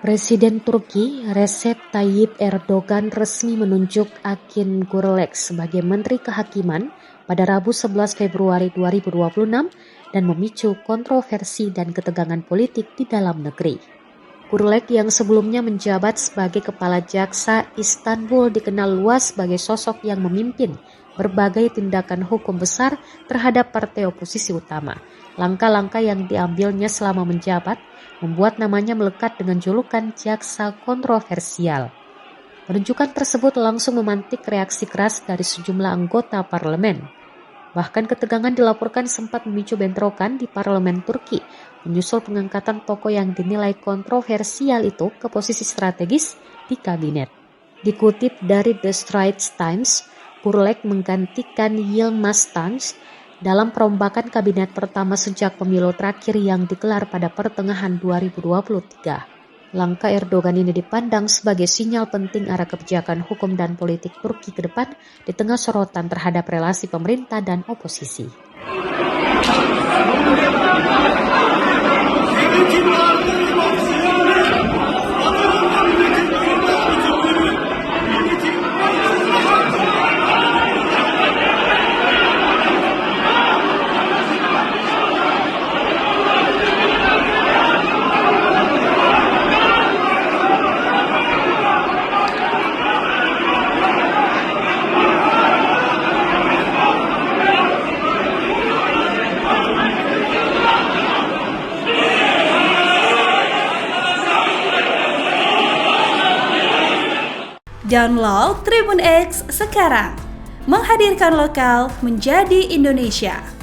Presiden Turki Recep Tayyip Erdogan resmi menunjuk Akin Gürlek sebagai Menteri Kehakiman pada Rabu 11 Februari 2026 dan memicu kontroversi dan ketegangan politik di dalam negeri. Gürlek yang sebelumnya menjabat sebagai Kepala Jaksa Istanbul dikenal luas sebagai sosok yang memimpin berbagai tindakan hukum besar terhadap partai oposisi utama. Langkah-langkah yang diambilnya selama menjabat membuat namanya melekat dengan julukan jaksa kontroversial. Penunjukan tersebut langsung memantik reaksi keras dari sejumlah anggota parlemen. Bahkan ketegangan dilaporkan sempat memicu bentrokan di parlemen Turki, menyusul pengangkatan tokoh yang dinilai kontroversial itu ke posisi strategis di kabinet. Dikutip dari The Straits Times, Gürlek menggantikan Yilmaz Tunç dalam perombakan kabinet pertama sejak pemilu terakhir yang digelar pada pertengahan 2023. Langkah Erdogan ini dipandang sebagai sinyal penting arah kebijakan hukum dan politik Turki ke depan di tengah sorotan terhadap relasi pemerintah dan oposisi. Download Tribun X sekarang, menghadirkan lokal menjadi Indonesia.